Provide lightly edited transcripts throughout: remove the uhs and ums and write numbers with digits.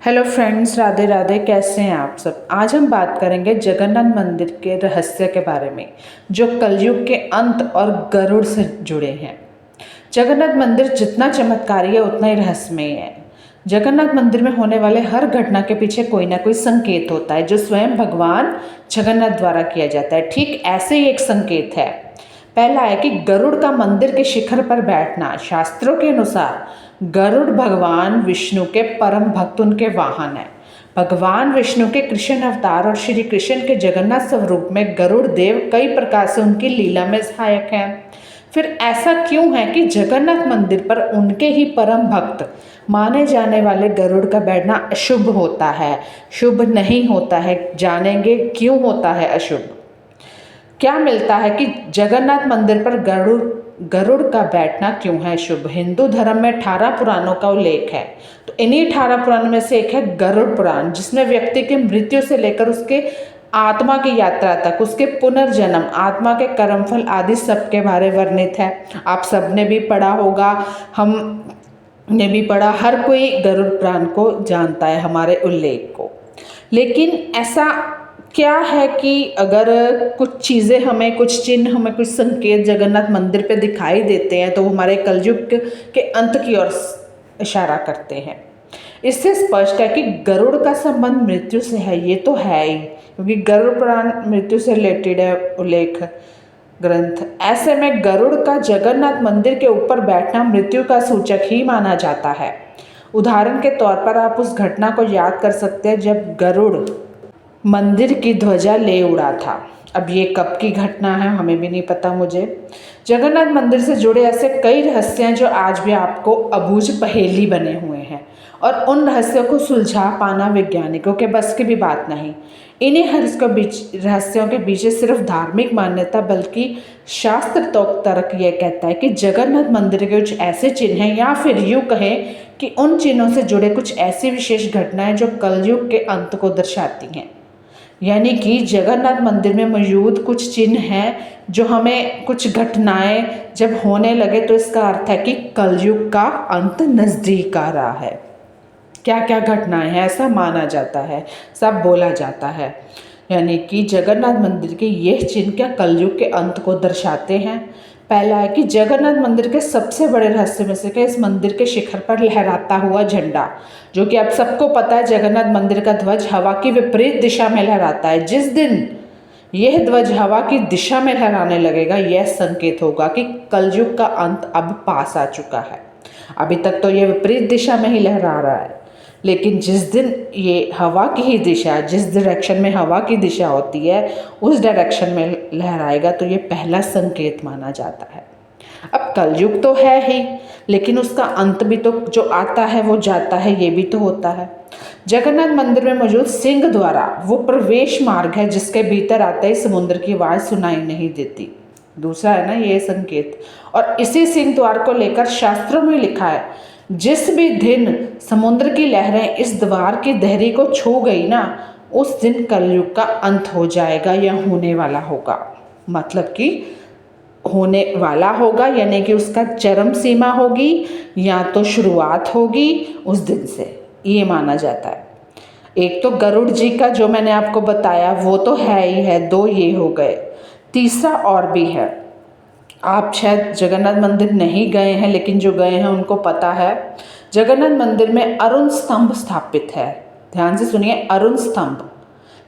Hello friends, Radhe Radhe. कैसे हैं आप सब। आज हम बात करेंगे जगन्नाथ मंदिर के रहस्य के बारे में, जो कलयुग के अंत और गरुड़ से जुड़े हैं। जगन्नाथ मंदिर जितना चमत्कारी है उतना ही रहस्यमय है। जगन्नाथ मंदिर में होने वाले हर घटना के पीछे कोई ना कोई संकेत होता है, जो स्वयं भगवान जगन्नाथ द्वारा किया जाता है। ठीक ऐसे ही एक संकेत है। पहला है कि गरुड़ का मंदिर के शिखर पर बैठना। शास्त्रों के अनुसार गरुड़ भगवान विष्णु के परम भक्त उनके वाहन है। भगवान विष्णु के कृष्ण अवतार और श्री कृष्ण के जगन्नाथ स्वरूप में गरुड़ देव कई प्रकार से उनकी लीला में सहायक हैं। फिर ऐसा क्यों है कि जगन्नाथ मंदिर पर उनके ही परम भक्त माने जाने वाले गरुड़ का बैठना अशुभ होता है, शुभ नहीं होता है। जानेंगे क्यों होता है अशुभ। क्या मिलता है कि जगन्नाथ मंदिर पर गरुड़ का बैठना क्यों है शुभ। हिंदू धर्म में 18 पुराणों का उल्लेख है। तो इन्हीं 18 पुराणों में से एक है गरुड़ पुराण, जिसमें व्यक्ति की मृत्यु से लेकर उसके आत्मा की यात्रा तक, उसके पुनर्जन्म, आत्मा के कर्मफल आदि सब के बारे वर्णित है। आप सबने भी पढ़ा होगा, हमने भी पढ़ा, हर कोई गरुड़ पुराण को जानता है, हमारे उल्लेख को। लेकिन ऐसा क्या है कि अगर कुछ चीज़ें हमें, कुछ चिन्ह हमें, कुछ संकेत जगन्नाथ मंदिर पे दिखाई देते हैं तो वो हमारे कलयुग के अंत की ओर इशारा करते हैं। इससे स्पष्ट है कि गरुड़ का संबंध मृत्यु से है। ये तो है ही, क्योंकि गरुड़ पुराण मृत्यु से रिलेटेड है उल्लेख ग्रंथ। ऐसे में गरुड़ का जगन्नाथ मंदिर के ऊपर बैठना मृत्यु का सूचक ही माना जाता है। उदाहरण के तौर पर आप उस घटना को याद कर सकते हैं जब गरुड़ मंदिर की ध्वजा ले उड़ा था। अब ये कब की घटना है हमें भी नहीं पता मुझे। जगन्नाथ मंदिर से जुड़े ऐसे कई रहस्य हैं जो आज भी आपको अबूझ पहेली बने हुए हैं, और उन रहस्यों को सुलझा पाना वैज्ञानिकों के बस की भी बात नहीं। इन्हीं रहस्यों के पीछे सिर्फ धार्मिक मान्यता बल्कि शास्त्र तर्क ये कहता है कि जगन्नाथ मंदिर के कुछ ऐसे चिन्ह हैं, या फिर यूँ कहें कि उन चिन्हों से जुड़े कुछ ऐसी विशेष घटनाएं जो कलयुग के अंत को दर्शाती हैं। यानी कि जगन्नाथ मंदिर में मौजूद कुछ चिन्ह हैं जो हमें, कुछ घटनाएं जब होने लगे तो इसका अर्थ है कि कलयुग का अंत नज़दीक आ रहा है। क्या क्या घटनाएं हैं ऐसा माना जाता है, सब बोला जाता है। यानी कि जगन्नाथ मंदिर के ये चिन्ह क्या कलयुग के अंत को दर्शाते हैं। पहला है कि जगन्नाथ मंदिर के सबसे बड़े रहस्य में से कि इस मंदिर के शिखर पर लहराता हुआ झंडा, जो कि आप सबको पता है जगन्नाथ मंदिर का ध्वज हवा की विपरीत दिशा में लहराता है। जिस दिन यह ध्वज हवा की दिशा में लहराने लगेगा, यह संकेत होगा कि कलयुग का अंत अब पास आ चुका है। अभी तक तो यह विपरीत दिशा में ही लहरा रहा है, लेकिन जिस दिन ये हवा की ही दिशा, जिस डायरेक्शन में हवा की दिशा होती है उस डायरेक्शन में लहराएगा, तो ये पहला संकेत माना जाता है। अब कलयुग तो है ही, लेकिन उसका अंत भी तो जो आता है वो जाता है, ये भी तो होता है। जगन्नाथ मंदिर में मौजूद सिंह द्वारा वो प्रवेश मार्ग है जिसके भीतर आते ही समुद्र की आवाज़ सुनाई नहीं देती। दूसरा है ना ये संकेत। और इसी सिंह द्वार को लेकर शास्त्रों में लिखा है, जिस भी दिन समुद्र की लहरें इस द्वार की देहरी को छू गई ना, उस दिन कलयुग का अंत हो जाएगा या होने वाला होगा। मतलब कि होने वाला होगा यानी कि उसका चरम सीमा होगी या तो शुरुआत होगी उस दिन से, ये माना जाता है। एक तो गरुड़ जी का जो मैंने आपको बताया वो तो है ही है, दो ये हो गए। तीसरा और भी है, आप शायद जगन्नाथ मंदिर नहीं गए हैं, लेकिन जो गए हैं उनको पता है। जगन्नाथ मंदिर में अरुण स्तंभ स्थापित है। ध्यान से सुनिए, अरुण स्तंभ।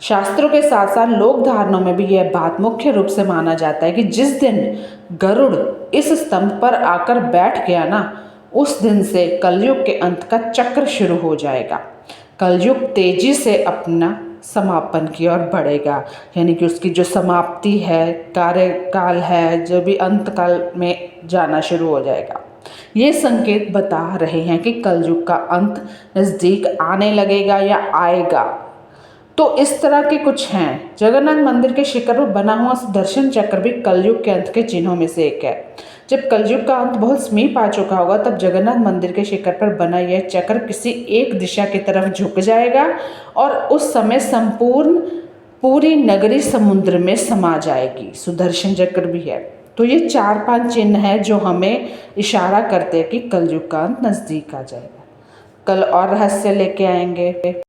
शास्त्रों के साथ साथ लोक धारणों में भी यह बात मुख्य रूप से माना जाता है कि जिस दिन गरुड़ इस स्तंभ पर आकर बैठ गया ना, उस दिन से कलयुग के अंत का चक्र शुरू हो जाएगा। कलयुग तेजी से अपना समापन की ओर बढ़ेगा, यानी कि उसकी जो समाप्ति है, कार्यकाल है, जो भी अंत काल में जाना शुरू हो जाएगा। ये संकेत बता रहे हैं कि कलयुग का अंत नज़दीक आने लगेगा या आएगा। तो इस तरह के कुछ हैं। जगन्नाथ मंदिर के शिखर पर बना हुआ सुदर्शन चक्र भी कलयुग के अंत के चिन्हों में से एक है। जब कलयुग का अंत बहुत समीप आ चुका होगा, तब जगन्नाथ मंदिर के शिखर पर बना यह चक्र किसी एक दिशा की तरफ झुक जाएगा और उस समय संपूर्ण पूरी नगरी समुद्र में समा जाएगी। सुदर्शन चक्र भी है। तो ये 4-5 चिन्ह हैं जो हमें इशारा करते हैं कि कलयुग का अंत नज़दीक आ जाएगा। कल और रहस्य लेके आएंगे।